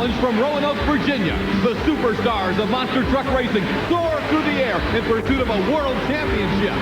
Challenge from Roanoke, Virginia. The superstars of monster truck racing soar through the air in pursuit of a world championship.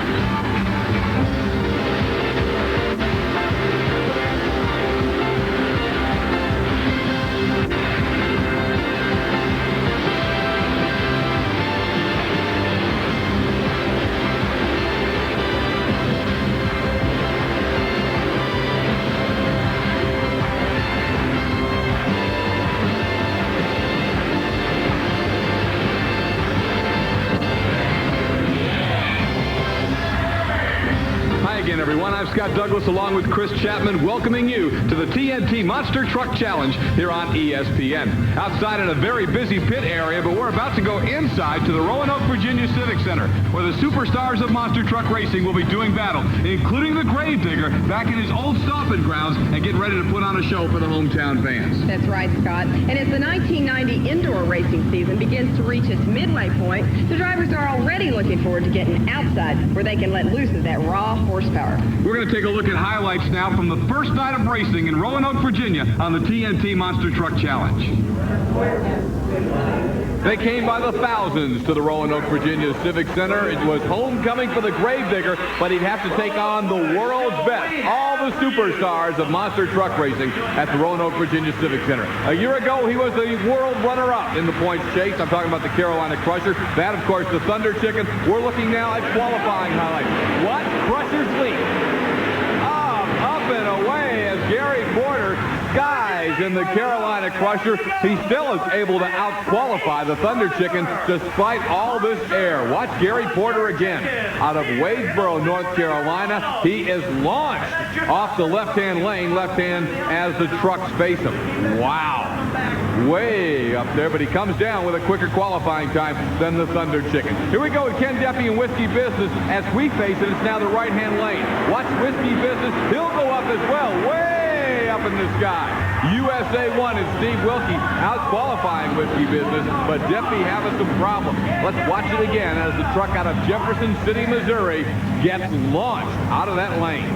Everyone, I'm Scott Douglas along with Chris Chapman welcoming you to the TNT Monster Truck Challenge here on ESPN. Outside in a very busy pit area, but we're about to go inside to the Roanoke, Virginia Civic Center, where the superstars of monster truck racing will be doing battle, including the Gravedigger back in his old stomping grounds and getting ready to put on a show for the hometown fans. That's right, Scott. And as the 1990 indoor racing season begins to reach its midway point, the drivers are already looking forward to getting outside where they can let loose of that raw horsepower. We're going to take a look at highlights now from the first night of racing in Roanoke, Virginia on the TNT Monster Truck Challenge. They came by the thousands to the Roanoke, Virginia Civic Center. It was homecoming for the Gravedigger, but he'd have to take on the world's best, all the superstars of monster truck racing at the Roanoke, Virginia Civic Center. A year ago, he was the world runner-up in the points chase. I'm talking about the Carolina Crusher. That, of course, the Thunder Chicken. We're looking now at qualifying highlights. What? Crusher's lead. Up and away as Gary Porter skies in the Carolina Crusher. He still is able to out-qualify the Thunder Chicken despite all this air. Watch Gary Porter again out of Wadesboro, North Carolina. He is launched off the left-hand lane, left-hand as the trucks face him. Wow. Way up there, but he comes down with a quicker qualifying time than the Thunder Chicken. Here we go with Ken Deppy and Whiskey Business. As we face it, it's now the right-hand lane. Watch Whiskey Business. He'll go up as well, way up in the sky. USA 1 and Steve Wilkie out-qualifying Whiskey Business, but Deppy having some problems. Let's watch it again as the truck out of Jefferson City, Missouri gets launched out of that lane.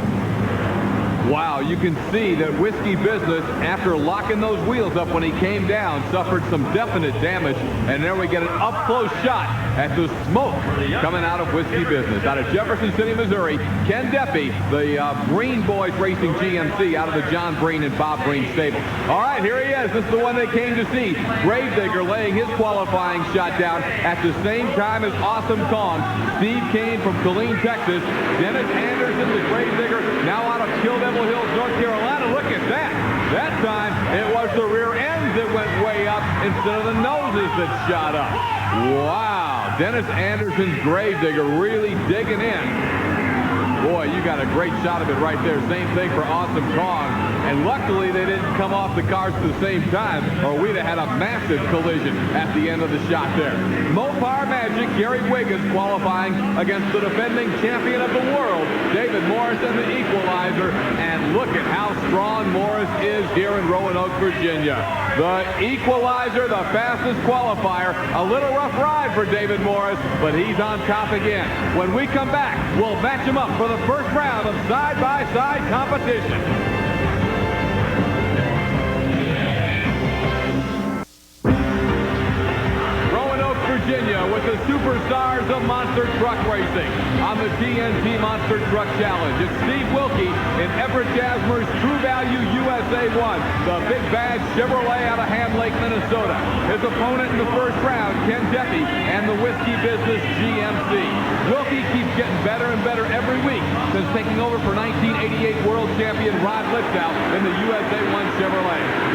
Wow, you can see that Whiskey Business, after locking those wheels up when he came down, suffered some definite damage. And there we get an up-close shot at the smoke coming out of Whiskey Business. Out of Jefferson City, Missouri, Ken Deppy, the Breen Boys Racing GMC out of the John Breen and Bob Breen stable. All right, here he is. This is the one they came to see. Gravedigger laying his qualifying shot down at the same time as Awesome Kong. Steve Kane from Killeen, Texas. Dennis Anderson, the Gravedigger, now out of Kildare Hills, North Carolina. Look at that. That time, it was the rear ends that went way up instead of the noses that shot up. Wow. Dennis Anderson's Gravedigger really digging in. Boy, you got a great shot of it right there. Same thing for Awesome Kong. And luckily, they didn't come off the cars at the same time, or we'd have had a massive collision at the end of the shot there. Mopar Magic, Gary Wiggins qualifying against the defending champion of the world, David Morris, and the equalizer. And look at how strong Morris is here in Roanoke, Virginia. The equalizer, the fastest qualifier. A little rough ride for David Morris, but he's on top again. When we come back, we'll match him up for the first round of side-by-side competition. Virginia with the superstars of monster truck racing on the TNT Monster Truck Challenge. It's Steve Wilkie in Everett Jasmer's True Value USA 1, the big bad Chevrolet out of Ham Lake, Minnesota. His opponent in the first round, Ken Deppy and the Whiskey Business GMC. Wilkie keeps getting better and better every week since taking over for 1988 world champion Rod Liptow in the USA 1 Chevrolet.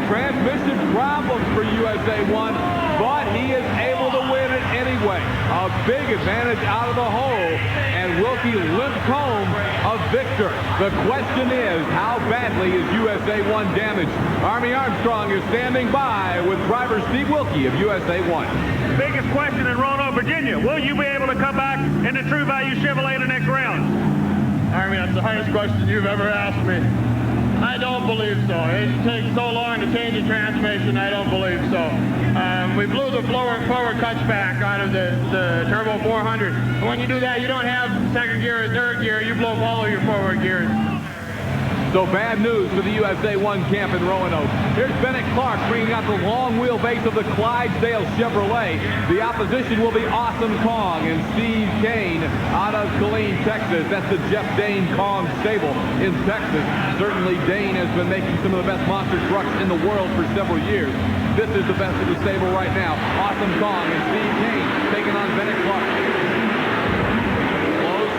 Transmission problems for USA 1, but he is able to win it anyway. A big advantage out of the hole, and Wilkie limps home a victor. The question is, how badly is USA 1 damaged? Army Armstrong is standing by with driver Steve Wilkie of USA 1. Biggest question in Roanoke, Virginia. Will you be able to come back in the True Value Chevrolet the next round? Army, that's the hardest question you've ever asked me. I don't believe so. It takes so long to change the transmission. I don't believe so. We blew the forward clutch back out of the Turbo 400. And when you do that, you don't have second gear or third gear. You blow all of your forward gears. So bad news for the USA 1 camp in Roanoke. Here's Bennett Clark bringing out the long wheelbase of the Clydesdale Chevrolet. The opposition will be Awesome Kong and Steve Kane out of Killeen, Texas. That's the Jeff Dane Kong stable in Texas. Certainly Dane has been making some of the best monster trucks in the world for several years. This is the best of the stable right now. Awesome Kong and Steve Kane taking on Bennett Clark.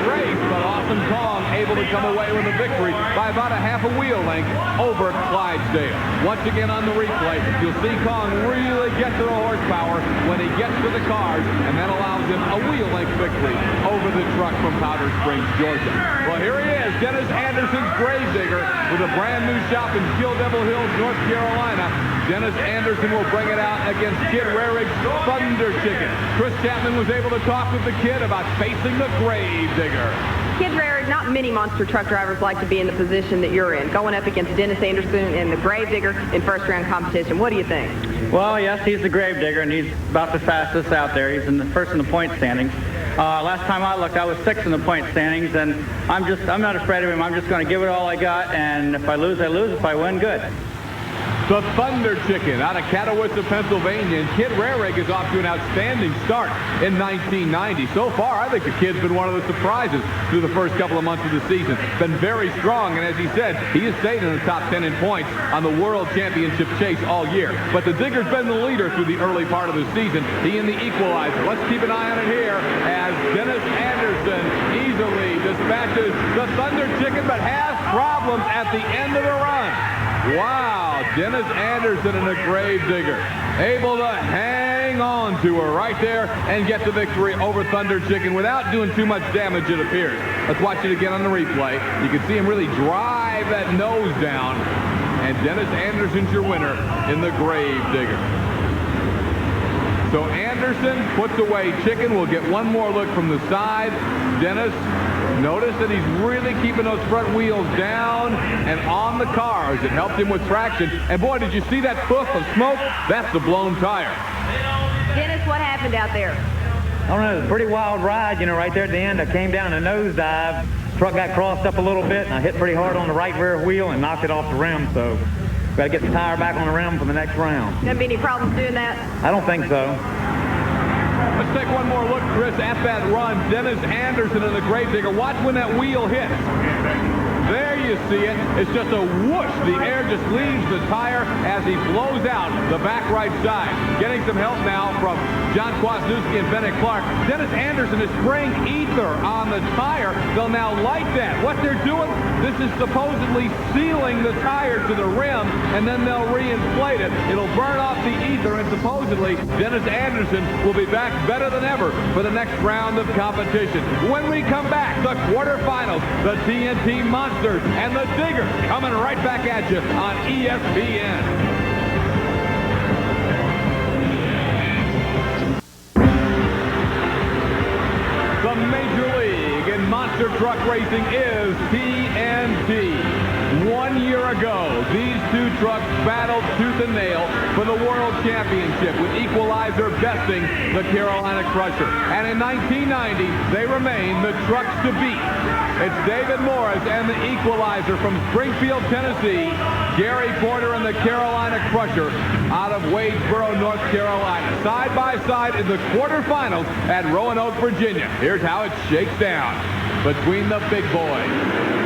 Race, but Awesome Kong able to come away with a victory by about a half a wheel length over Clydesdale. Once again on the replay, you'll see Kong really get to the horsepower when he gets to the cars, and that allows him a wheel length victory over the truck from Powder Springs, Georgia. Well, here he is, Dennis Anderson's Gravedigger with a brand new shop in Kill Devil Hills, North Carolina. Dennis Anderson will bring it out against Kid Rarig's Thunder Chicken. Chris Chapman was able to talk with the kid about facing the Gravedigger. Kid Rarig, not many monster truck drivers like to be in the position that you're in, going up against Dennis Anderson and the Gravedigger in first-round competition. What do you think? Well, yes, he's the Gravedigger, and he's about the fastest out there. He's in the first in the point standings. Last time I looked, I was 6th in the point standings, and I'm not afraid of him. I'm just going to give it all I got, and if I lose, I lose. If I win, good. The Thunder Chicken out of Catawissa, Pennsylvania. And Kid Rarig is off to an outstanding start in 1990. So far, I think the kid's been one of the surprises through the first couple of months of the season. Been very strong, and as he said, he has stayed in the top 10 in points on the World Championship chase all year. But the Digger's been the leader through the early part of the season. He and the equalizer. Let's keep an eye on it here as Dennis Anderson easily dispatches the Thunder Chicken, but has problems at the end of the run. Wow, Dennis Anderson and the Gravedigger able to hang on to her right there and get the victory over Thunder Chicken without doing too much damage, it appears. Let's watch it again on the replay. You can see him really drive that nose down, and Dennis Anderson's your winner in the Gravedigger. So Anderson puts away Chicken. We'll get one more look from the side. Dennis, notice that he's really keeping those front wheels down and on the cars. It helped him with traction. And boy, did you see that puff of smoke? That's the blown tire. Dennis, what happened out there? I don't know, it was a pretty wild ride, right there at the end. I came down a nosedive. Truck got crossed up a little bit, and I hit pretty hard on the right rear wheel and knocked it off the rim. So got to get the tire back on the rim for the next round. Gonna be any problems doing that? I don't think so. Let's take one more look, Chris, at that run. Dennis Anderson and the Gravedigger. Watch when that wheel hits. There you see it. It's just a whoosh. The air just leaves the tire as he blows out the back right side. Getting some help now from John Kwasniewski and Bennett Clark. Dennis Anderson is spraying ether on the tire. They'll now light that. What they're doing, this is supposedly sealing the tire to the rim, and then they'll reinflate it. It'll burn off the ether, and supposedly Dennis Anderson will be back better than ever for the next round of competition. When we come back, the quarterfinals, the TNT Monsters and the Digger coming right back at you on ESPN. The Major League in monster truck racing is TNT. 1 year ago, these two trucks battled tooth and nail for the World Championship, with Equalizer besting the Carolina Crusher. And in 1990, they remain the trucks to beat. It's David Morris and the Equalizer from Springfield, Tennessee, Gary Porter and the Carolina Crusher out of Wadesboro, North Carolina. Side by side in the quarterfinals at Roanoke, Virginia. Here's how it shakes down between the big boys.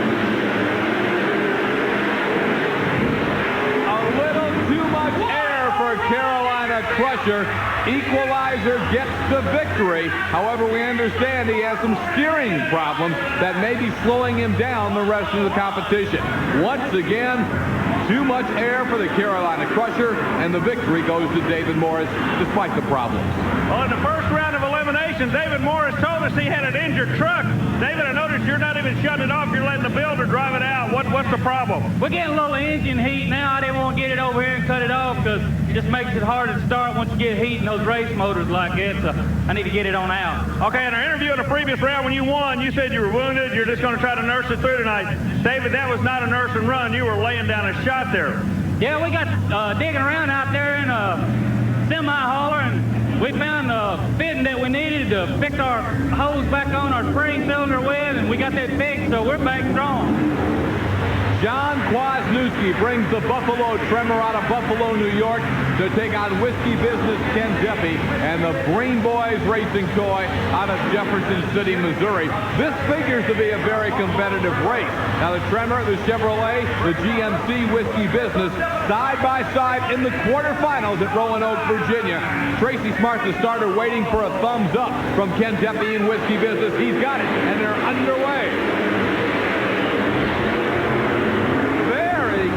Too much air for Carolina Crusher. Equalizer gets the victory. However, we understand he has some steering problems that may be slowing him down the rest of the competition. Once again, too much air for the Carolina Crusher, and the victory goes to David Morris despite the problems. Well, in the first round of eliminations, David Morris told us he had an injured truck. David, I noticed you're not even shutting it off. You're letting the builder drive it out. What's the problem? We're getting a little engine heat now. I didn't want to get it over here and cut it off because it just makes it hard to start once you get heat in those race motors like that. So I need to get it on out. Okay, in our interview in the previous round when you won, you said you were wounded. You're just going to try to nurse it through tonight. David, that was not a nurse and run. You were laying down a shot there. Yeah, we got digging around out there in a semi-hauler, and we found the fitting that we needed to fix our hose back on our spring cylinder with, and we got that fixed, so we're back strong. John Kwasniewski brings the Buffalo Tremor out of Buffalo, New York to take on Whiskey Business Ken Deppy and the Green Boys Racing Toy out of Jefferson City, Missouri. This figures to be a very competitive race. Now the Tremor, the Chevrolet, the GMC Whiskey Business side by side in the quarterfinals at Roanoke, Virginia. Tracy Smart, the starter, waiting for a thumbs up from Ken Deppy in Whiskey Business. He's got it, and they're underway.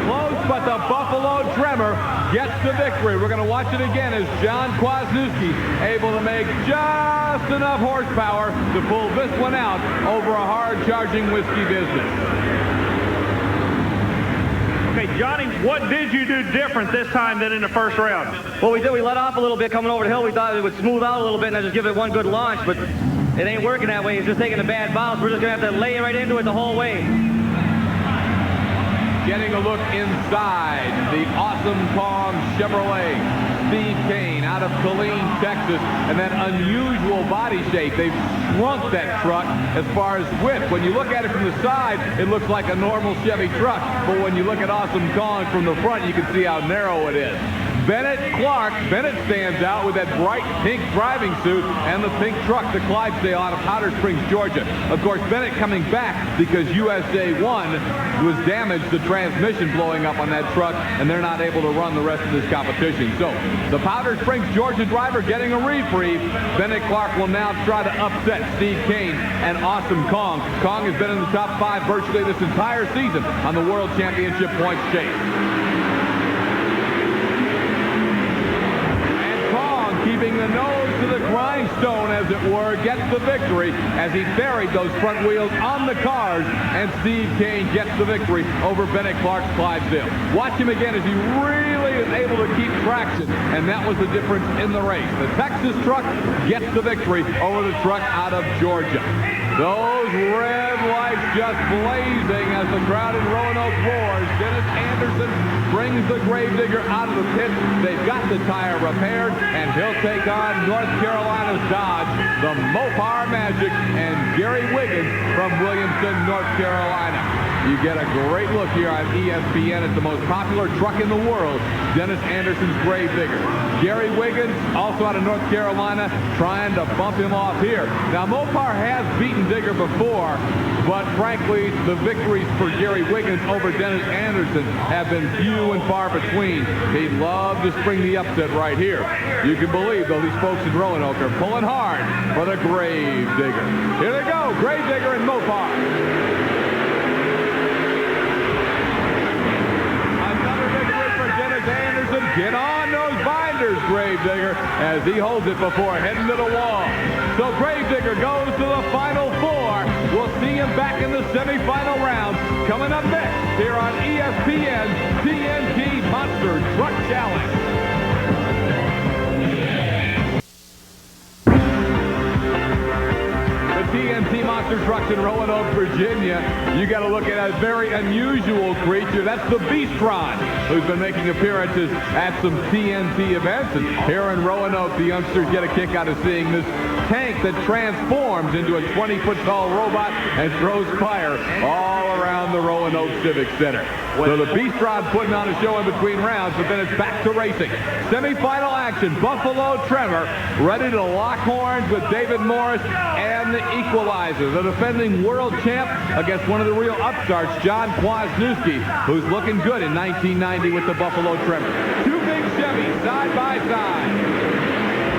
Close, but the Buffalo Tremor gets the victory. We're going to watch it again as John Kwasniewski able to make just enough horsepower to pull this one out over a hard-charging Whiskey Business. Okay, Johnny, what did you do different this time than in the first round? Well, we did. We let off a little bit coming over the hill. We thought it would smooth out a little bit and then just give it one good launch, but it ain't working that way. It's just taking a bad bounce. We're just going to have to lay right into it the whole way. Getting a look inside the Awesome Kong Chevrolet. Steve Kane out of Killeen, Texas, and that unusual body shape. They've shrunk that truck as far as width. When you look at it from the side, it looks like a normal Chevy truck, but when you look at Awesome Kong from the front, you can see how narrow it is. Bennett Clark. Bennett stands out with that bright pink driving suit and the pink truck, the Clydesdale out of Powder Springs, Georgia. Of course, Bennett coming back because USA 1 was damaged, the transmission blowing up on that truck, and they're not able to run the rest of this competition. So the Powder Springs, Georgia driver getting a reprieve. Bennett Clark will now try to upset Steve Kane and Awesome Kong. Kong has been in the top 5 virtually this entire season on the World Championship points chase. Keeping the nose to the grindstone, as it were, gets the victory as he buried those front wheels on the cars, and Steve Kane gets the victory over Bennett Clark's Clydesdale. Watch him again as he really is able to keep traction, and that was the difference in the race. The Texas truck gets the victory over the truck out of Georgia. Those red lights just blazing as the crowd in Roanoke roars. Dennis Anderson brings the Gravedigger out of the pit. They've got the tire repaired, and he'll take on North Carolina's Dodge, the Mopar Magic, and Gary Wiggins from Williamson, North Carolina. You get a great look here on ESPN at the most popular truck in the world, Dennis Anderson's Gravedigger. Gary Wiggins, also out of North Carolina, trying to bump him off here. Now, Mopar has beaten Digger before, but frankly, the victories for Gary Wiggins over Dennis Anderson have been few and far between. He'd love to spring the upset right here. You can believe, though, these folks in Roanoke are pulling hard for the Gravedigger. Here they go, Gravedigger and Mopar. Anderson, get on those binders, Gravedigger, as he holds it before heading to the wall. So Gravedigger goes to the Final Four. We'll see him back in the semifinal round. Coming up next here on ESPN TNT Monster Truck Challenge. TNT Monster Trucks in Roanoke, Virginia. You got to look at a very unusual creature. That's the Beastron, who's been making appearances at some TNT events. And here in Roanoke, the youngsters get a kick out of seeing this tank that transforms into a 20-foot-tall robot and throws fire all around the Roanoke Civic Center. So the Beastron putting on a show in between rounds, but then it's back to racing. Semifinal action, Buffalo Tremor ready to lock horns with David Morris and the Equalizer, the defending world champ against one of the real upstarts, John Kwasniewski, who's looking good in 1990 with the Buffalo Tremor. Two big Chevys side by side.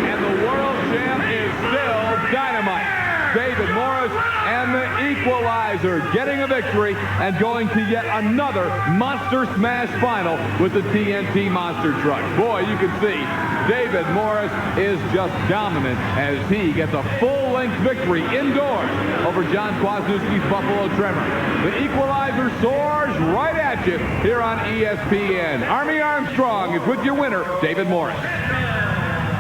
And the world champ is still dynamite. David Morris and the Equalizer getting a victory and going to yet another Monster Smash final with the TNT Monster Truck. Boy, you can see David Morris is just dominant as he gets a full-length victory indoors over John Kwasniewski's Buffalo Tremor. The Equalizer soars right at you here on ESPN. Army Armstrong is with your winner, David Morris.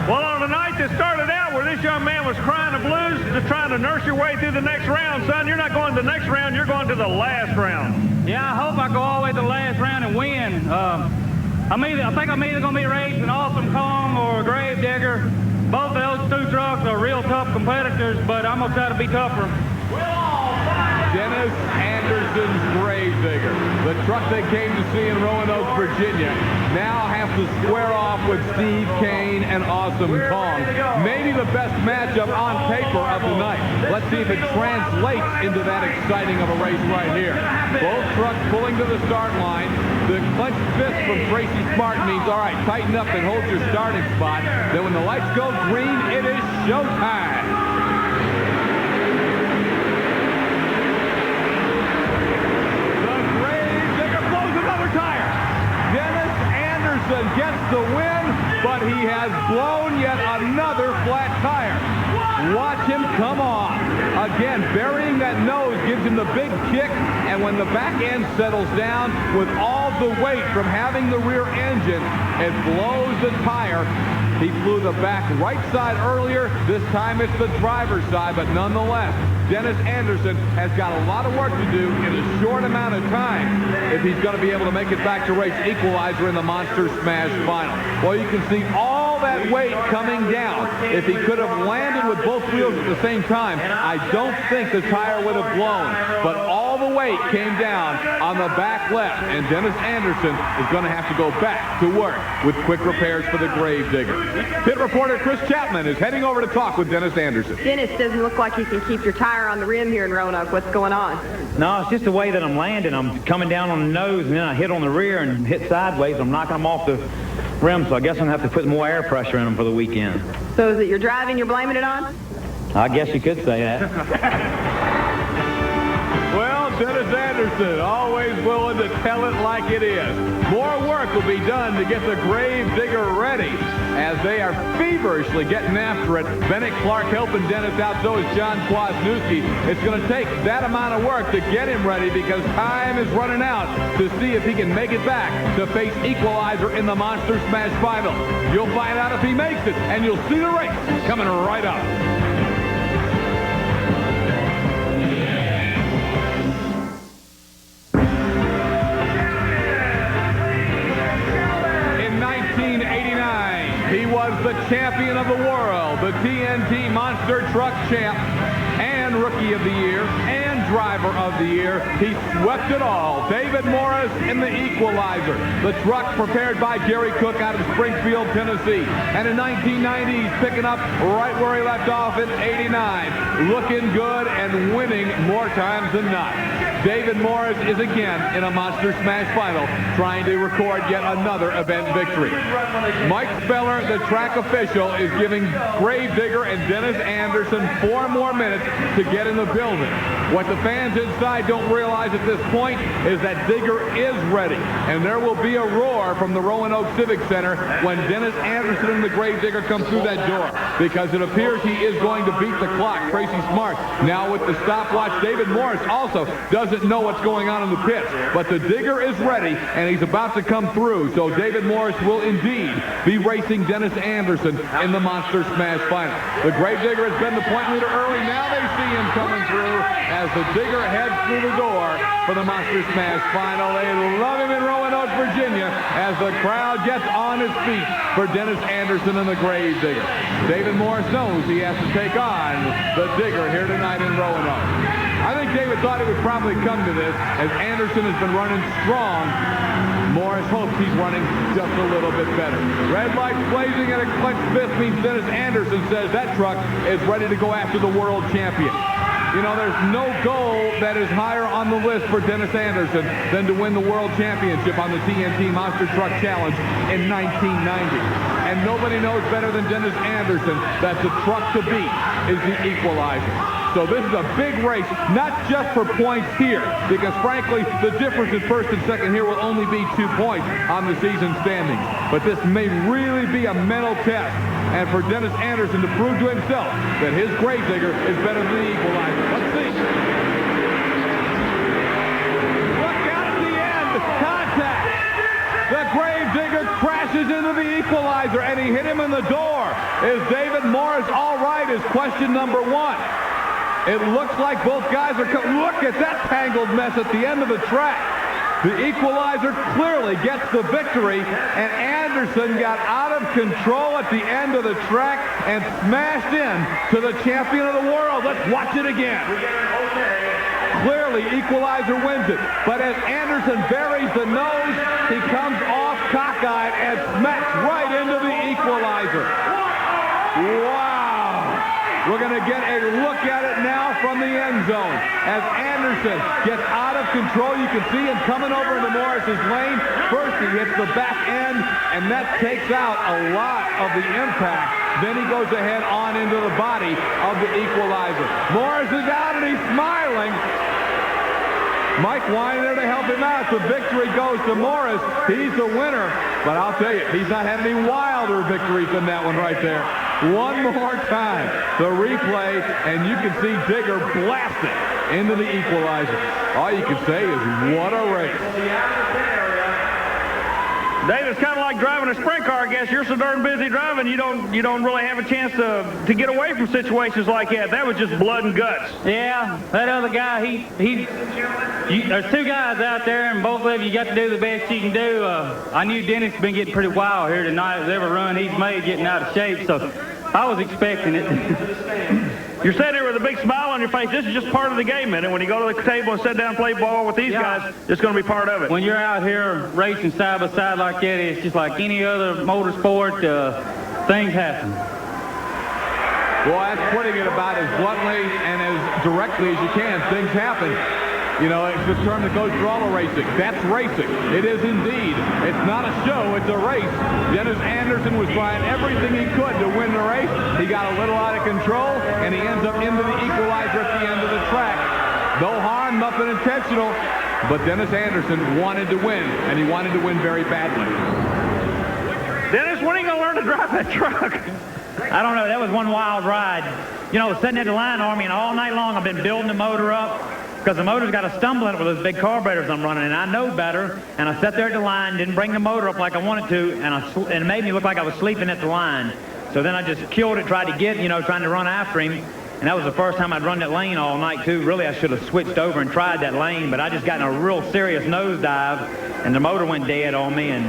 Well, on a night that started out where this young man was crying the blues, just trying to nurse your way through the next round, son, you're not going to the next round, you're going to the last round. Yeah, I hope I go all the way to the last round and win. I think I'm either going to be racing Awesome Kong or Gravedigger. Both of those two trucks are real tough competitors, but I'm going to try to be tougher. We'll all find Dennis Anderson's Gravedigger. The truck they came to see in Roanoke, Virginia, now has to square off with Steve Kane and Awesome Kong. Maybe the best matchup on paper of the night. Let's see if it translates into that exciting of a race right here. Both trucks pulling to the start line. The clenched fist from Tracy Smart means, all right, tighten up and hold your starting spot. Then when the lights go green, it is showtime. Gets the win, but he has blown yet another flat tire. Watch him come off. Again, burying that nose gives him the big kick, and when the back end settles down with all the weight from having the rear engine, it blows the tire. He flew the back right side earlier. This time it's the driver's side, but nonetheless, Dennis Anderson has got a lot of work to do in a short amount of time if he's going to be able to make it back to race equalizer in the Monster Smash Final. Well, you can see all that weight coming down. If he could have landed with both wheels at the same time, I don't think the tire would have blown. But all the weight came down on the back left, and Dennis Anderson is going to have to go back to work with quick repairs for the Gravedigger. Pit reporter Chris Chapman is heading over to talk with Dennis Anderson. Dennis, doesn't look like you can keep your tire on the rim here in Roanoke. What's going on? No, it's just the way that I'm landing. I'm coming down on the nose, and then I hit on the rear and hit sideways. I'm knocking them off the rim, so I guess I'm going to have to put more air pressure in them for the weekend. So is it your driving you're blaming it on? I guess you could say that. Well, Dennis Anderson, always willing to tell it like it is. More work will be done to get the Gravedigger ready as they are feverishly getting after it. Bennett Clark helping Dennis out, so is John Kwasniewski. It's going to take that amount of work to get him ready because time is running out to see if he can make it back to face equalizer in the Monster Smash Final. You'll find out if he makes it, and you'll see the race coming right up. He was the champion of the world, the TNT Monster Truck Champ, and Rookie of the Year, and Driver of the Year. He swept it all. David Morris in the equalizer. The truck prepared by Jerry Cook out of Springfield, Tennessee. And in 1990, he's picking up right where he left off in 89. Looking good and winning more times than not. David Morris is again in a Monster Smash Final, trying to record yet another event victory. Mike Speller, the track official, is giving Gravedigger and Dennis Anderson 4 more minutes to get in the building. What the fans inside don't realize at this point is that Digger is ready, and there will be a roar from the Roanoke Civic Center when Dennis Anderson and the Gravedigger come through that door, because it appears he is going to beat the clock. Tracy Smart now with the stopwatch. David Morris also doesn't know what's going on in the pits, but the Digger is ready, and he's about to come through, so David Morris will indeed be racing Dennis Anderson in the Monster Smash Final. The Gravedigger has been the point leader early. Now they see him coming through as the Digger heads through the door for the Monster Smash Final. They love him in Roanoke, Virginia, as the crowd gets on his feet for Dennis Anderson and the Gravedigger. David Morris knows he has to take on the Digger here tonight in Roanoke. I think David thought he would probably come to this, as Anderson has been running strong. Morris hopes he's running just a little bit better. Red lights blazing and a clenched fist means Dennis Anderson says that truck is ready to go after the world champion. You know, there's no goal that is higher on the list for Dennis Anderson than to win the world championship on the TNT Monster Truck Challenge in 1990. And nobody knows better than Dennis Anderson that the truck to beat is the equalizer. So this is a big race, not just for points here, because frankly, the difference in first and second here will only be 2 points on the season standings. But this may really be a mental test, and for Dennis Anderson to prove to himself that his Gravedigger is better than the equalizer. Let's see. Look out at the end, contact. The Gravedigger crashes into the equalizer, and he hit him in the door. Is David Morris all right is question number 1. It looks like both guys are coming. Look at that tangled mess at the end of the track. The equalizer clearly gets the victory, and Anderson got out of control at the end of the track and smashed in to the champion of the world. Let's watch it again. Clearly, Equalizer wins it. But as Anderson buries the nose, he comes off cockeyed and smacks right into the Equalizer. Wow. We're going to get a look at it now from the end zone. As Anderson gets out of control, you can see him coming over into Morris's lane. First, he hits the back end, and that takes out a lot of the impact. Then he goes ahead on into the body of the Equalizer. Morris is out, and he's smiling. Mike Wine there to help him out. The victory goes to Morris. He's the winner. But I'll tell you, he's not had any wilder victories than that one right there. One more time, the replay, and you can see Digger blast it into the Equalizer. All you can say is, what a race. Dave, it's kind of like driving a sprint car, I guess. You're so darn busy driving, you don't really have a chance to get away from situations like that. That was just blood and guts. Yeah, that other guy, there's two guys out there, and both of you got to do the best you can do. I knew Dennis has been getting pretty wild here tonight. Every run he's made getting out of shape, so I was expecting it. You're sitting there with a big smile on your face. This is just part of the game, man. And when you go to the table and sit down and play ball with these guys, it's going to be part of it. When you're out here racing side by side like that, it's just like any other motorsport. Things happen. Well, that's putting it about as bluntly and as directly as you can. Things happen. You know, it's the term that goes through all the racing. That's racing. It is indeed. It's not a show. It's a race. Dennis Anderson was trying everything he could to win the race. He got a little out of control, and he ends up into the Equalizer at the end of the track. No harm, nothing intentional, but Dennis Anderson wanted to win, and he wanted to win very badly. Dennis, when are you going to learn to drive that truck? I don't know. That was one wild ride. You know, sitting at the line army, and all night long I've been building the motor up, because the motor's got a stumble in it with those big carburetors I'm running, and I know better. And I sat there at the line, didn't bring the motor up like I wanted to, and it made me look like I was sleeping at the line. So then I just killed it, tried to get, trying to run after him. And that was the first time I'd run that lane all night, too. Really, I should have switched over and tried that lane, but I just got in a real serious nosedive, and the motor went dead on me, and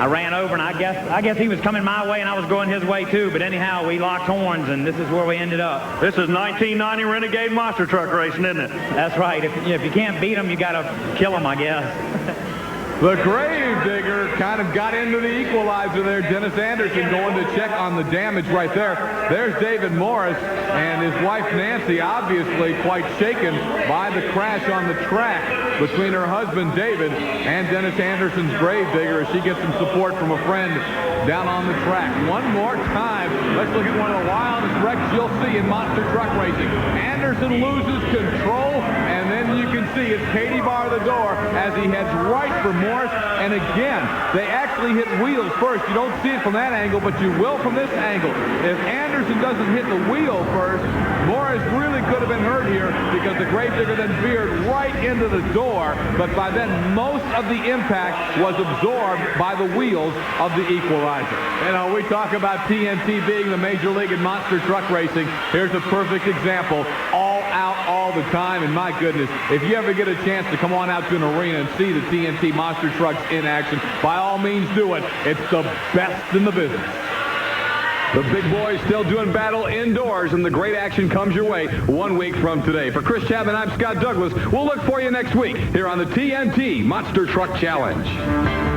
I ran over, and I guess he was coming my way, and I was going his way, too. But anyhow, we locked horns, and this is where we ended up. This is 1990 Renegade Monster Truck racing, isn't it? That's right. If you can't beat them, you got to kill them, I guess. The Gravedigger kind of got into the Equalizer there. Dennis Anderson going to check on the damage right there. There's David Morris and his wife Nancy, obviously quite shaken by the crash on the track between her husband David and Dennis Anderson's Gravedigger as she gets some support from a friend down on the track. One more time, let's look at one of the wildest wrecks you'll see in monster truck racing. Anderson loses control, and then you can see it's Katie bar the door as he heads right for Morris. And again, they actually hit wheels first. You don't see it from that angle, but you will from this angle. If Anderson doesn't hit the wheel first, Morris really could have been hurt here because the Gravedigger then veered right into the door. But by then, most of the impact was absorbed by the wheels of the Equalizer. We talk about TNT being the major league in monster truck racing. Here's a perfect example. All out all the time. And my goodness, if you ever get a chance to come on out to an arena and see the TNT monster trucks in action, by all means do it. It's the best in the business. The big boys still doing battle indoors, and the great action comes your way 1 week from today. For Chris Chapman, I'm Scott Douglas. We'll look for you next week here on the TNT Monster Truck Challenge.